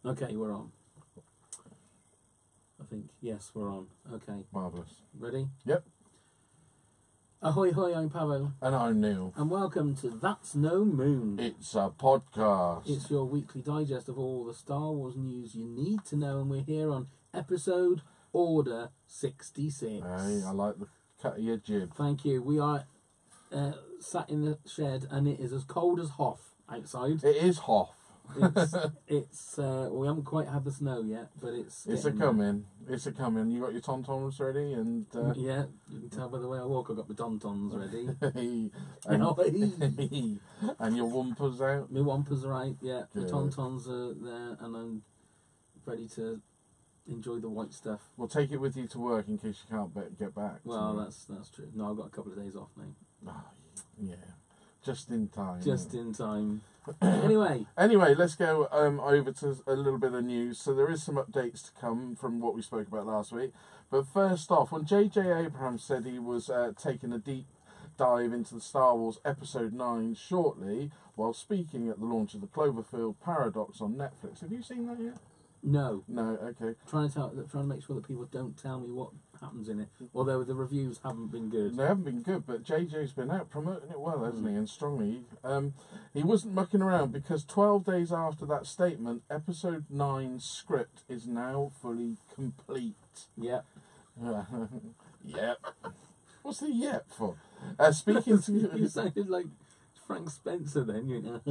Okay, we're on. I think, yes, we're on. Okay. Marvellous. Ready? Yep. Ahoy, hoy, I'm Pavel. And I'm Neil. And welcome to That's No Moon. It's a podcast. It's your weekly digest of all the Star Wars news you need to know, and we're here on episode Order 66. Hey, I like the cut of your jib. Thank you. We are sat in the shed, and it is as cold as Hoth outside. It is Hoth. It's we haven't quite had the snow yet, but it's a coming. It's a coming. You got your tauntauns ready, and yeah, you can tell by the way I walk. I've got my tauntauns ready. and your wumpers out. My wumpers are right. Yeah, Good. the tauntauns are there, and I'm ready to enjoy the white stuff. We'll take it with you to work in case you can't get back. Well, that's true. No, I've got a couple of days off now. Oh, yeah, just in time. Just in time. Anyway, let's go over to a little bit of news. So there is some updates to come from what we spoke about last week. But first off, when J.J. Abrams said he was taking a deep dive into the Star Wars Episode 9 shortly, while speaking at the launch of the Cloverfield Paradox on Netflix. Have you seen that yet? no. No, okay. Trying to make sure that people don't tell me what happens in it. Although the reviews haven't been good. They haven't been good, but JJ's been out promoting it well, hasn't he? And strongly. He wasn't mucking around because 12 days after that statement, Episode 9's script is now fully complete. Yep. Yep. What's the yep for? Speaking to you sounded like Frank Spencer then.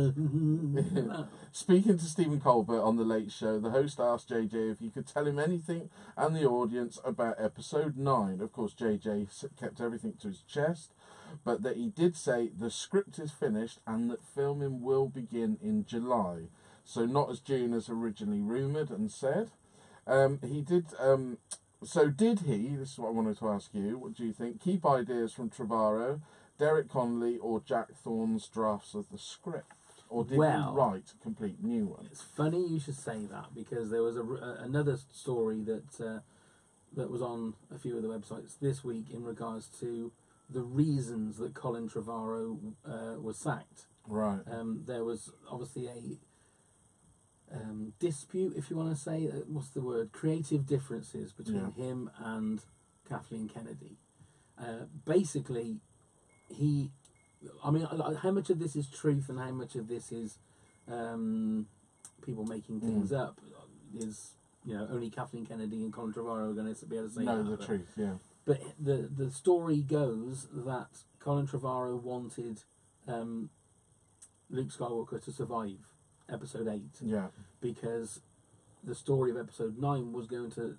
Speaking to Stephen Colbert on The Late Show, the host asked JJ if he could tell him anything and the audience about Episode 9. Of course, JJ kept everything to his chest, but that he did say the script is finished and that filming will begin in July. So not as June as originally rumoured and said. He did... So did he, this is what I wanted to ask you, what do you think, keep ideas from Trevorrow, Derek Connolly or Jack Thorne's drafts of the script? Or did he write a complete new one? It's funny you should say that, because there was another story that was on a few of the websites this week in regards to the reasons that Colin Trevorrow was sacked. Right. There was obviously a dispute, if you want to say, what's the word? Creative differences between him and Kathleen Kennedy. Basically, how much of this is truth and how much of this is people making things up is, only Kathleen Kennedy and Colin Trevorrow are going to be able to say the truth, yeah. But the story goes that Colin Trevorrow wanted Luke Skywalker to survive Episode 8. Yeah. Because the story of Episode 9 was going to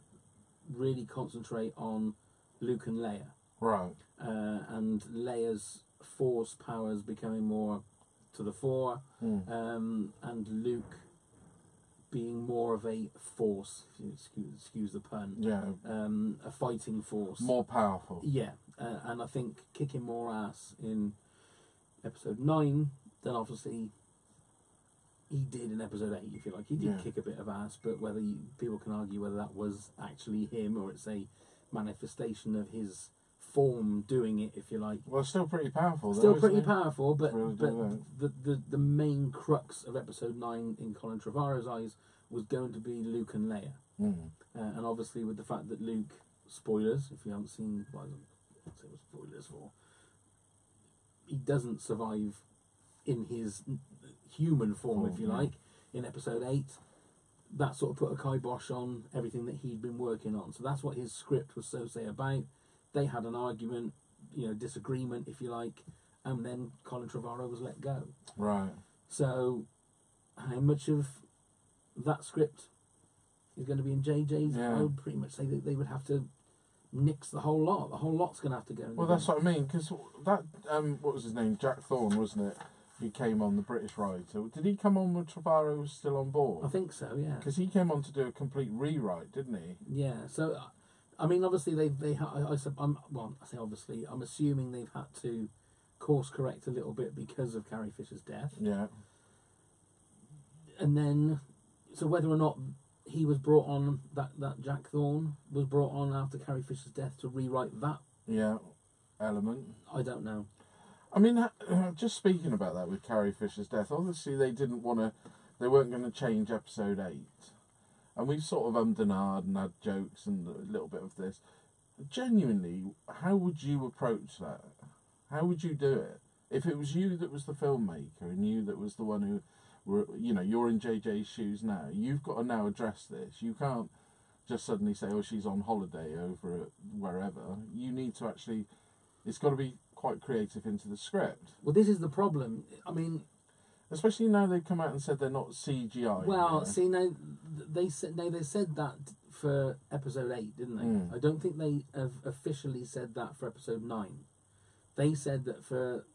really concentrate on Luke and Leia. Right. And Leia's force powers becoming more to the fore, and Luke being more of a force, if you excuse the pun. Yeah. A fighting force. More powerful. Yeah. And I think kicking more ass in Episode 9 than obviously he did in Episode 8, if you like. He did kick a bit of ass, but people can argue whether that was actually him or it's a manifestation of his form doing it, if you like. Well, still pretty powerful, though. Still pretty powerful, but the main crux of Episode 9 in Colin Trevorrow's eyes was going to be Luke and Leia. And obviously with the fact that Luke, spoilers, if you haven't seen, well, I don't say what spoilers for, he doesn't survive in his human form, if you like, in Episode 8. That sort of put a kibosh on everything that he'd been working on. So that's what his script was about. They had an argument, disagreement, if you like, and then Colin Trevorrow was let go. Right. So, how much of that script is going to be in JJ's? Yeah. I would pretty much say that they would have to nix the whole lot. The whole lot's going to have to go. Well, that's what I mean, because that, what was his name? Jack Thorne, wasn't it? Who came on the British ride. So did he come on when Trevorrow was still on board? I think so, yeah. Because he came on to do a complete rewrite, didn't he? Yeah. So, I mean, obviously I'm assuming they've had to course correct a little bit because of Carrie Fisher's death. Yeah. And then, so whether or not he was brought on, that Jack Thorne was brought on after Carrie Fisher's death to rewrite that element, I don't know. I mean, just speaking about that with Carrie Fisher's death, obviously they weren't going to change Episode 8. and we've sort of ummed and ahed and had jokes and a little bit of this. Genuinely, how would you approach that? How would you do it? If it was you that was the filmmaker and you that was the one who were, you know, you're in JJ's shoes now, you've got to now address this. You can't just suddenly say, oh, she's on holiday over at wherever. You need to actually, it's got to be quite creative into the script. Well, this is the problem. I mean, especially now they've come out and said they're not CGI. Well, see, now they said that for episode 8, didn't they? I don't think they have officially said that for episode 9. They said that for,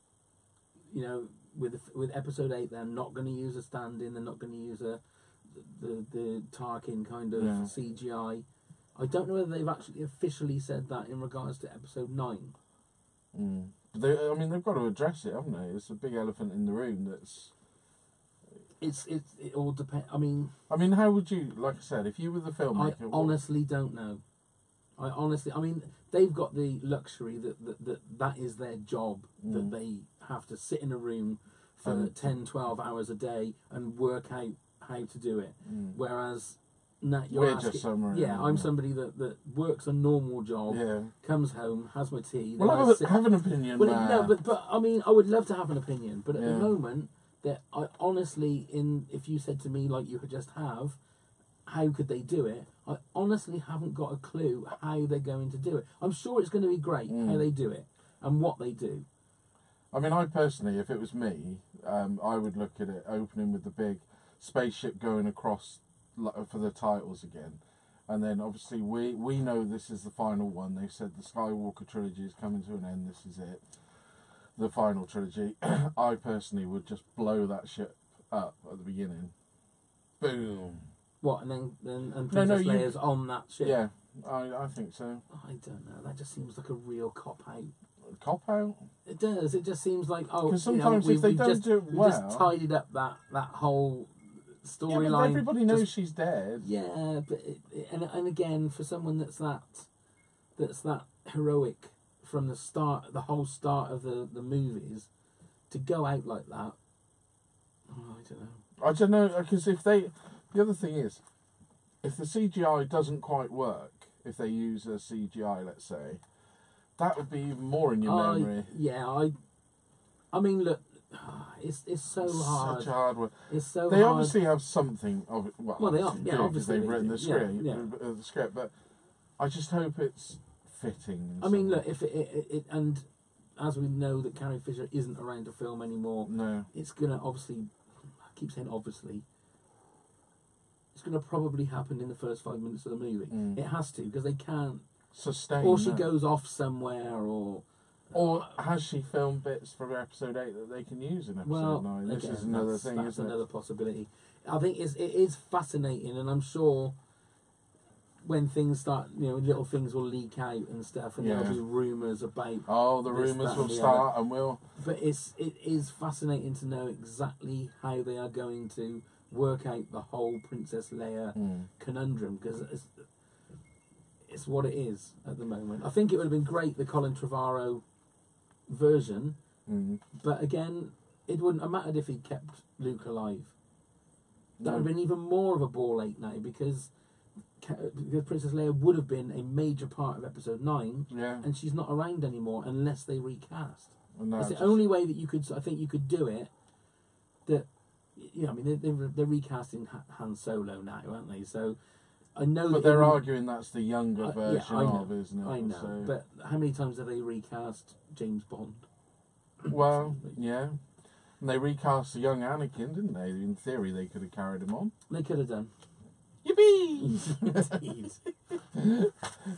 you know, with episode 8, they're not going to use a stand-in. They're not going to use the Tarkin kind of CGI. I don't know whether they've actually officially said that in regards to episode 9. But they've got to address it, haven't they? It's a big elephant in the room. It all depends. I mean, how would you, like I said, if you were the filmmaker? I honestly don't know. I mean, they've got the luxury that is their job, that they have to sit in a room for 10, 12 hours a day and work out how to do it. Whereas we're just somewhere. I'm somebody that works a normal job, comes home, has my tea. Well, have an opinion. But I mean, I would love to have an opinion, but at the moment, that I honestly, if you said to me like you just have, how could they do it? I honestly haven't got a clue how they're going to do it. I'm sure it's going to be great how they do it and what they do. I mean, I personally, if it was me, I would look at it opening with the big spaceship going across for the titles again. And then obviously we know this is the final one. They said the Skywalker trilogy is coming to an end. This is it. The final trilogy. I personally would just blow that ship up at the beginning. Boom. What, and then Princess Leia's on that ship? Yeah, I think so. I don't know. That just seems like a real cop-out. Cop-out? It does. It just seems like, because sometimes if they don't do it well... We've just tidied up that whole storyline. Yeah, but everybody knows she's dead. Yeah, but and again, for someone that's that heroic from the start, the whole start of the movies, to go out like that, I don't know, because the other thing is, if the CGI doesn't quite work, if they use a CGI, let's say, that would be even more in your memory. Yeah, I mean, look, it's so hard. Such a hard one. It's so they hard. obviously have something of it. Well they are. Yeah, obviously they've written the script. The script, but I just hope it's fitting. I mean, look, if it and as we know that Carrie Fisher isn't around to film anymore, it's gonna obviously. I keep saying obviously. It's going to probably happen in the first 5 minutes of the movie. It has to, because they can't sustain. Or she goes off somewhere, or has she filmed bits from episode 8 that they can use in episode 9? This is another thing. That's another possibility. I think it is fascinating, and I'm sure when things start, little things will leak out and stuff, and there'll be rumours about. Oh, the rumours will start, and we'll. But it is fascinating to know exactly how they are going to work out the whole Princess Leia conundrum, because it's what it is at the moment. I think it would have been great, the Colin Trevorrow version, but again, it wouldn't have mattered if he'd kept Luke alive. That would have been even more of a ball ache now, because Princess Leia would have been a major part of episode 9, and she's not around anymore unless they recast. That's the only way that you could do it. That, I mean, they're recasting Han Solo now, aren't they? So I know. But they're arguing that's the younger version of, isn't it? I know. So. But how many times have they recast James Bond? Well, yeah. And they recast the young Anakin, didn't they? In theory, they could have carried him on. They could have done. Yippee!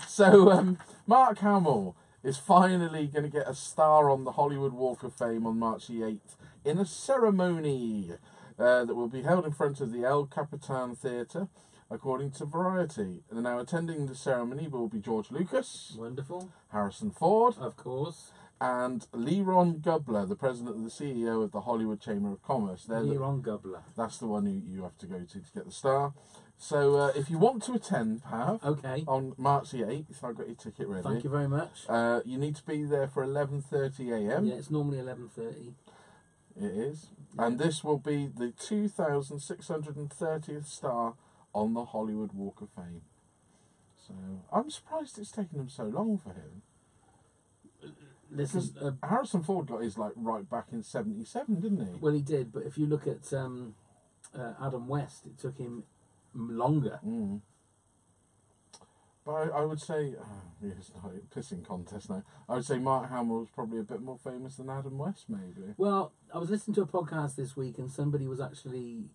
So, Mark Hamill is finally going to get a star on the Hollywood Walk of Fame on March the 8th in a ceremony that will be held in front of the El Capitan Theatre, according to Variety. And now attending the ceremony will be George Lucas. Wonderful. Harrison Ford. Of course. And Leron Gubler, the president and the CEO of the Hollywood Chamber of Commerce. Leron Gubler. That's the one you have to go to get the star. So if you want to attend, Pav, on March the 8th, I've got your ticket ready. Thank you very much. You need to be there for 11:30 a.m. Yeah, it's normally 11:30. It is. Yeah. And this will be the 2,630th star on the Hollywood Walk of Fame. So I'm surprised it's taken them so long for him. Because Harrison Ford got his right back in '77, didn't he? Well, he did, but if you look at Adam West, it took him longer. Mm. But I would say, it's not a pissing contest now. I would say Mark Hamill was probably a bit more famous than Adam West, maybe. Well, I was listening to a podcast this week, and somebody was actually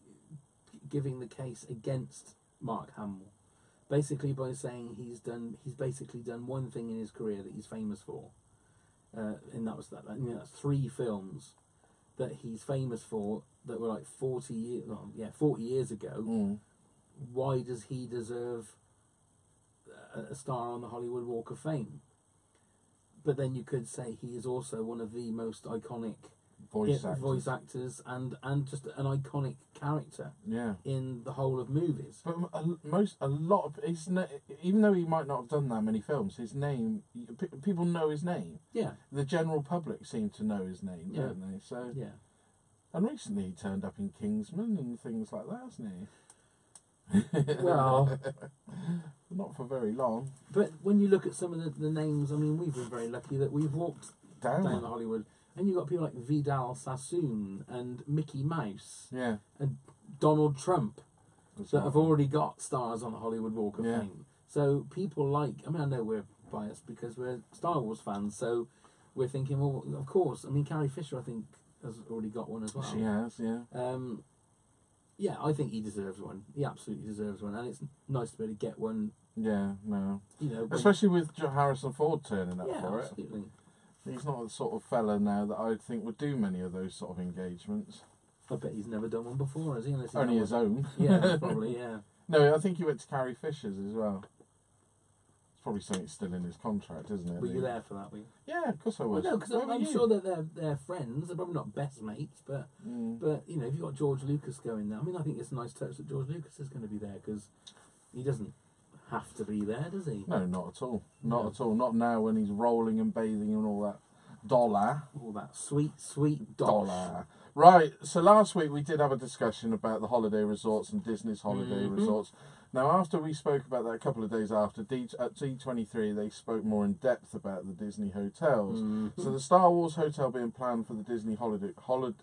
giving the case against Mark Hamill, basically by saying he's basically done one thing in his career that he's famous for, and that's 3 films that he's famous for that were 40 years ago. Mm. Why does he deserve a star on the Hollywood Walk of Fame? But then you could say he is also one of the most iconic voice actors and just an iconic character in the whole of movies. But a lot of even though he might not have done that many films, his name, people know his name. Yeah. The general public seem to know his name, don't they? So yeah. And recently he turned up in Kingsman and things like that, hasn't he? Well, not for very long. But when you look at some of the names, I mean, we've been very lucky that we've walked down the Hollywood, and you've got people like Vidal Sassoon and Mickey Mouse, and Donald Trump that have already got stars on the Hollywood Walk of Fame. So people I know we're biased because we're Star Wars fans, so we're thinking, well, of course. I mean, Carrie Fisher, I think, has already got one as well. She has, yeah, I think he deserves one. He absolutely deserves one, and it's nice to be able to get one. Yeah, no. You know, especially with Harrison Ford turning up for absolutely. it. He's not the sort of fella now that I think would do many of those sort of engagements. I bet he's never done one before, has he? Only his own. Yeah, probably, yeah. No, I think he went to Carrie Fisher's as well. It's probably something still in his contract, isn't it? Were you there for that week? Yeah, of course I was. Well, no, because I'm sure that they're friends. They're probably not best mates, but if you've got George Lucas going there, I mean, I think it's a nice touch that George Lucas is going to be there because he doesn't have to be there, does he? No, not at all. Not at all. Not now when he's rolling and bathing and all that dollar. All that sweet, sweet dollar. Right, so last week we did have a discussion about the holiday resorts and Disney's holiday resorts. Now, after we spoke about that a couple of days after, at D23, they spoke more in depth about the Disney hotels. So the Star Wars hotel being planned for the Disney Hollywood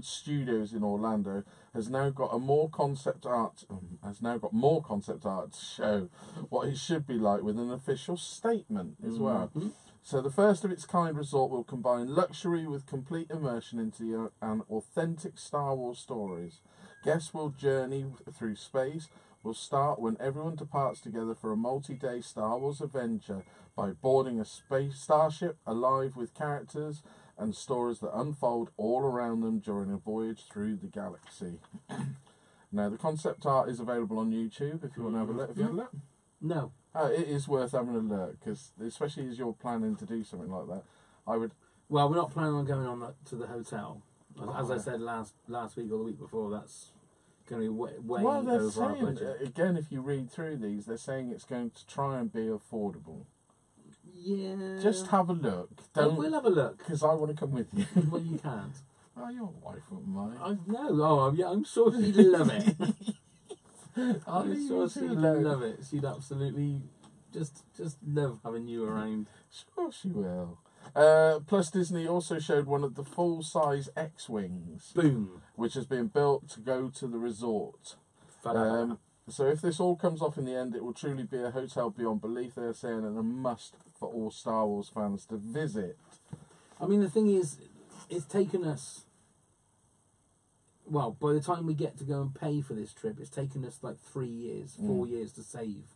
Studios in Orlando has now got more concept art to show what it should be like with an official statement as well. So the first of its kind resort will combine luxury with complete immersion into an authentic Star Wars stories. Guests will journey through space. Will start when everyone departs together for a multi-day Star Wars adventure by boarding a space starship alive with characters and stories that unfold all around them during a voyage through the galaxy. Now, the concept art is available on YouTube if you want to have a look. Have you had a look? No. Oh, it is worth having a look, because especially as you're planning to do something like that, I would... Well, we're not planning on going to the hotel. As I said last week or the week before, that's going to be way over our budget. Again, if you read through these, they're saying it's going to try and be affordable. Yeah. Just have a look. We'll have a look. Because I want to come with you. Well, you can't. Oh, your wife wouldn't mind. I know. Oh, yeah, I'm sure she'd love it. I'm sure she'd love it. She'd absolutely just love having you around. Sure she will. Plus, Disney also showed one of the full-size X-Wings. Boom. Which has been built to go to the resort. So if this all comes off in the end, it will truly be a hotel beyond belief, they're saying, and a must for all Star Wars fans to visit. I mean, the thing is, it's taken us... Well, by the time we get to go and pay for this trip, it's taken us 3 years, 4 years to save.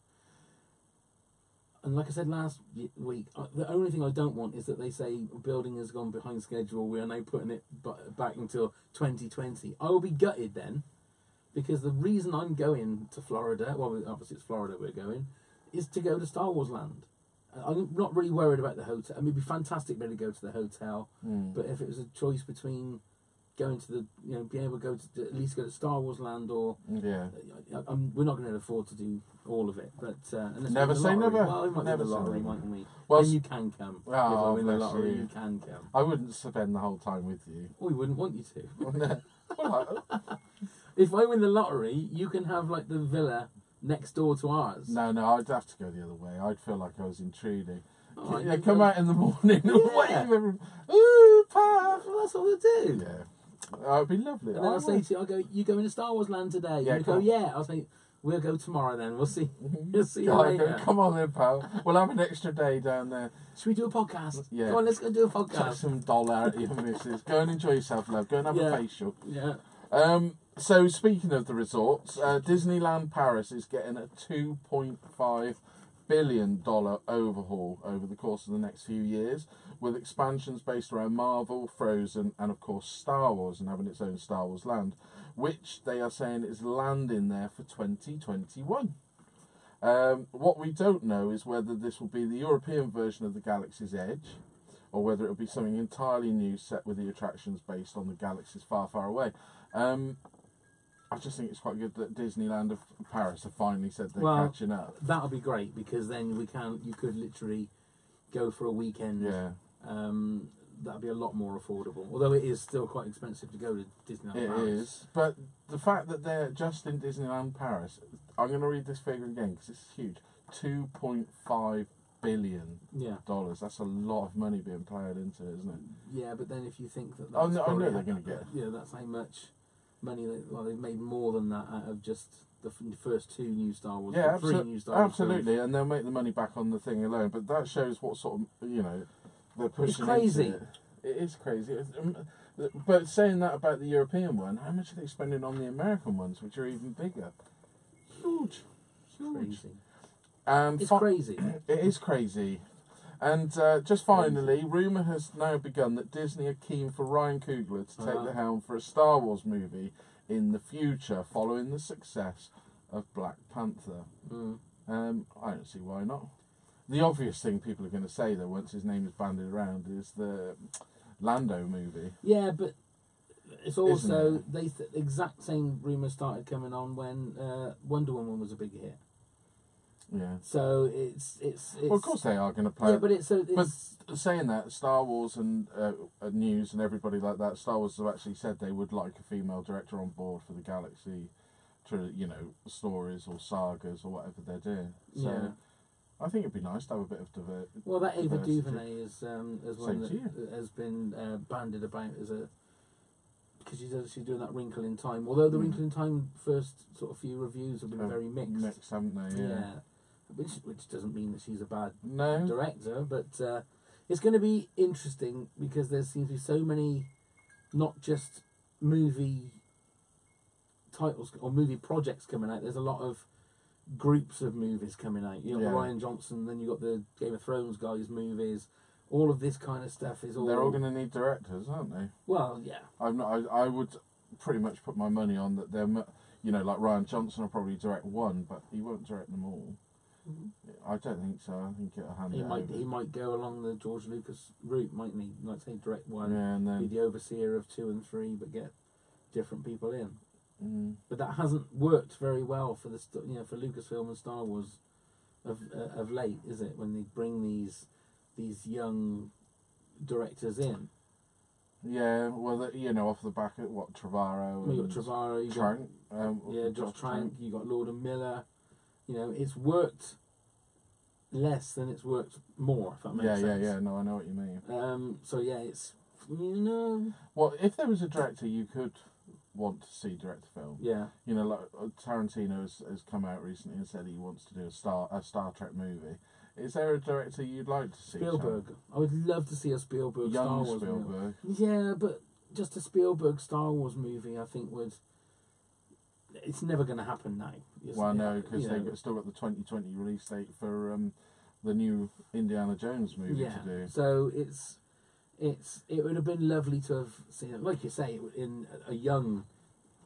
And like I said last week, the only thing I don't want is that they say building has gone behind schedule, we are now putting it back until 2020. I will be gutted then, because the reason I'm going to Florida, well, obviously it's Florida we're going, is to go to Star Wars Land. I'm not really worried about the hotel. I mean, it'd be fantastic to go to the hotel, but if it was a choice between going to being able to go to at least go to Star Wars Land, or we're not going to afford to do all of it. But never say never. Well, we might win the lottery, mightn't we? Well, then you can come. If I win the lottery, you can come. I wouldn't spend the whole time with you. We wouldn't want you to. if I win the lottery, you can have like the villa next door to ours. No, I'd have to go the other way. I'd feel like I was intruding. Oh, Yeah, come out in the morning and Yeah. wave everyone. Ooh, Pav! Well, that's what we'll do. Yeah. That would be lovely. And then I'll say to you, I'll go, you go into Star Wars Land today? Yeah, You go, come on. yeah. I'll say, we'll go tomorrow then. We'll see. We'll see you I later. go, come on then, pal. We'll have an extra day down there. Should we do a podcast? Yeah. Go on, let's go do a Chuck podcast. some doll out of your missus. Go and enjoy yourself, love. Go and have a facial. Yeah. So speaking of the resorts, Disneyland Paris is getting a $2.5 billion overhaul over the course of the next few years, with expansions based around Marvel, Frozen, and of course Star Wars, and having its own Star Wars land, which they are saying is landing there for 2021. What we don't know is whether this will be the European version of the Galaxy's Edge, or whether it will be something entirely new set with the attractions based on the galaxies far, far away. I just think it's quite good that Disneyland of Paris have finally said they're catching up. That'll be great, because then you could literally go for a weekend. Yeah. That'll be a lot more affordable. Although it is still quite expensive to go to Disneyland Paris. It is. But the fact that they're just in Disneyland Paris, I'm going to read this figure again because it's huge. $2.5 billion. Yeah. That's a lot of money being ploughed into it, isn't it? Yeah, but then if you think that I that's know probably they're going to get. Yeah, that's how much money they've made more than that out of just the first two new Star Wars. Yeah, three new Star Wars absolutely, films. and they'll make the money back on the thing alone. But that shows what sort of they're pushing. It's crazy. Into it. It is crazy. But saying that about the European one, how much are they spending on the American ones, which are even bigger? Huge. Crazy. And It's crazy. It is crazy. And just finally, rumour has now begun that Disney are keen for Ryan Coogler to take the helm for a Star Wars movie in the future, following the success of Black Panther. I don't see why not. The obvious thing people are going to say, though, once his name is bandied around, is the Lando movie. Yeah, but it's also the exact same rumours started coming on when Wonder Woman was a big hit. Yeah. So it's well, of course they are going to play. Yeah, but it's but saying that, Star Wars and news and everybody like that, Star Wars have actually said they would like a female director on board for the Galaxy, stories or sagas or whatever they're doing. So yeah. I think it'd be nice to have a bit of diversity. Well, that Ava DuVernay is one that you. has been bandied about as a, because she's doing that Wrinkle in Time. Although the Wrinkle in Time first sort of few reviews have been very mixed. Mixed, haven't they? Yeah. Which doesn't mean that she's a bad No. director, but it's going to be interesting because there seems to be so many, not just movie titles or movie projects coming out. There's a lot of groups of movies coming out. You got the Ryan Johnson, then you got the Game of Thrones guys movies. All of this kind of stuff is all. They're all going to need directors, aren't they? Well, yeah. I would pretty much put my money on that. They're, like Ryan Johnson will probably direct one, but he won't direct them all. I don't think so. I think it'll hand it over. He might go along the George Lucas route, mightn't he? Like say direct one, and then be the overseer of 2 and 3, but get different people in. But that hasn't worked very well for for Lucasfilm and Star Wars of late, is it? When they bring these young directors in. Yeah, well, off the back of what Trevorrow. You got Trevorrow, Trank. Josh Trank. You got Lord and Miller. It's worked less than it's worked more. If that makes sense. Yeah. No, I know what you mean. So yeah, it's Well, if there was a director you could want to see direct a film. Yeah. Like Tarantino has come out recently and said he wants to do a Star Trek movie. Is there a director you'd like to see? Spielberg. I would love to see a Spielberg Star Wars Spielberg. movie. Yeah, but just a Spielberg Star Wars movie, I think would. It's never going to happen now. Well, no, because they've still got the 2020 release date for the new Indiana Jones movie to do. So it would have been lovely to have seen it, like you say, in a young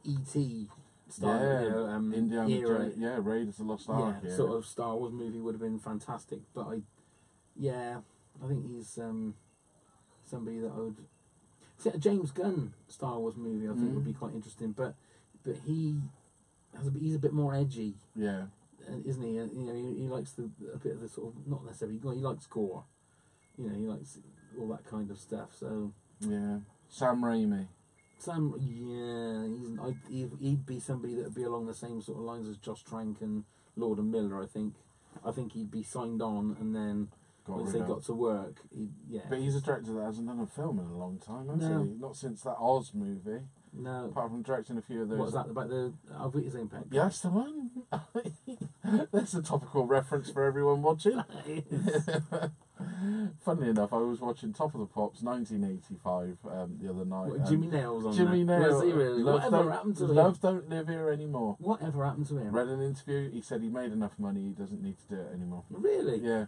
E.T. style, Indiana era. Jones, Raiders of the Lost Ark. Yeah, sort of Star Wars movie would have been fantastic. But I think he's somebody that I would. See, a James Gunn Star Wars movie I think would be quite interesting, but he's a bit more edgy. Yeah. Isn't he? He likes a bit of the sort of, not necessarily, he likes gore. He likes all that kind of stuff. So yeah, Sam Raimi. Sam, yeah, he'd be somebody that would be along the same sort of lines as Josh Trank and Lord and Miller. I think he'd be signed on, and then once they got to work, yeah. But he's a director that hasn't done a film in a long time, has he? Not since that Oz movie. No. Apart from directing a few of those. What was that about the Alvita's Impact? Yeah, that's the one. That's a topical reference for everyone watching. Funnily enough, I was watching Top of the Pops 1985 the other night. What, Jimmy Nail's on Jimmy Nail. Was he really? Whatever happened to him? Love don't live here anymore. Whatever happened to him? Read an interview. He said he made enough money. He doesn't need to do it anymore. Really? Yeah.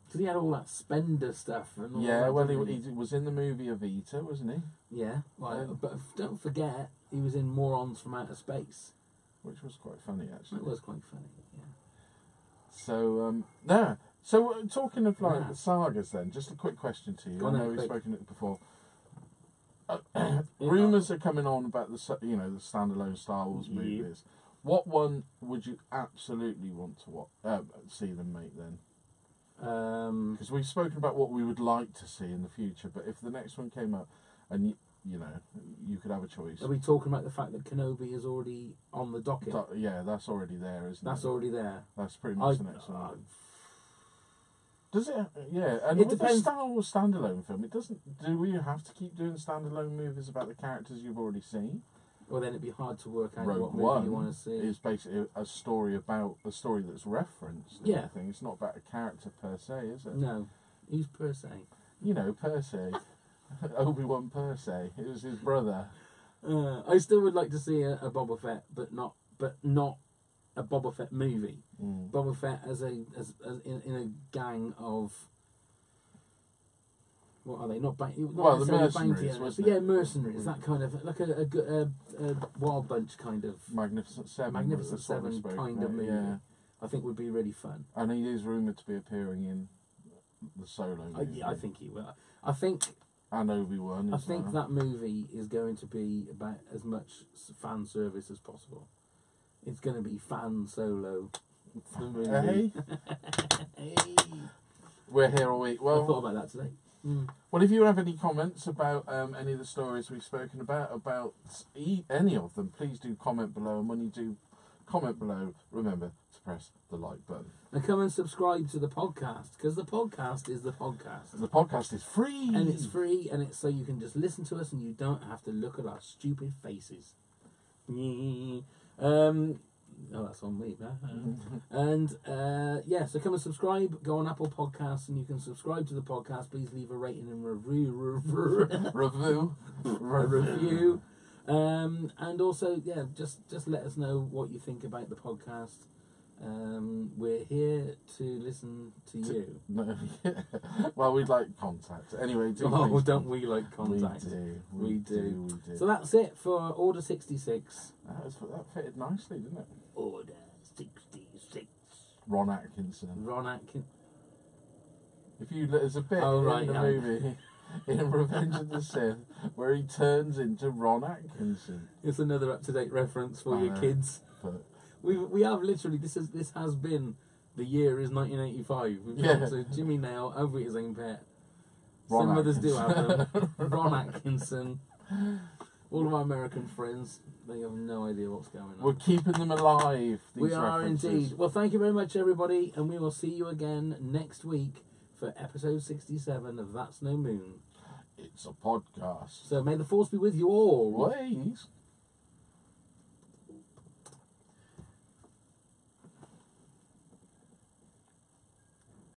Because he had all that spender stuff and all yeah, that. well, he was in the movie Evita, wasn't he? Yeah. Well, but don't forget, he was in Morons from Outer Space. Which was quite funny, actually. It was quite funny, yeah. So, So, talking of like sagas then, just a quick question to you. I know we've spoken it before. Rumours are coming on about the standalone Star Wars movies. What one would you absolutely want to see them make then? Because we've spoken about what we would like to see in the future, but if the next one came up and you could have a choice. Are we talking about the fact that Kenobi is already on the docket? Yeah, that's already there, isn't it? That's already there. That's pretty much the next one. Does it? Yeah, and it depends. With a Star Wars standalone film, it doesn't. Do we have to keep doing standalone movies about the characters you've already seen? Well, then it'd be hard to work out Rogue what movie One you want to see. Is basically a story about a story that's referenced. Yeah, it's not about a character per se, is it? No, who's per se? Per se. Obi-Wan per se. It was his brother. I still would like to see a Boba Fett, but not a Boba Fett movie. Boba Fett as in a gang of, what are they? Not the mercenaries, wasn't it? Yeah, mercenaries. That kind of like a Wild Bunch kind of Magnificent Seven kind of movie. Yeah. I think would be really fun. And he is rumoured to be appearing in the Solo movie. I think he will. I think. And Obi-Wan. I think that movie is going to be about as much fan service as possible. It's going to be fan solo. Hey. We're here all week. Well, I thought about that today. Well, if you have any comments about any of the stories we've spoken about any of them, please do comment below. And when you do comment below, remember to press the like button. And come and subscribe to the podcast, because the podcast is the podcast. The podcast is free. And it's free, and it's so you can just listen to us and you don't have to look at our stupid faces. That's on me, man. And so come and subscribe. Go on Apple Podcasts and you can subscribe to the podcast. Please leave a rating and review. Review. And also, just let us know what you think about the podcast. We're here to listen to you. Well, we'd like contact. Anyway, don't we like contact? We do. So that's it for Order 66. That fitted nicely, didn't it? Order 66. Ron Atkinson. There's a bit in the movie in Revenge of the Sith where he turns into Ron Atkinson. It's another up-to-date reference for your kids. But we have literally this has been the year is 1985. We've gone to Jimmy Nail, Over His Own Pet. Some others do have them. Ron Atkinson. All of our American friends, they have no idea what's going on. We're keeping them alive. We are indeed. Well, thank you very much, everybody, and we will see you again next week for episode 67 of That's No Moon. It's a podcast. So may the force be with you all. Please.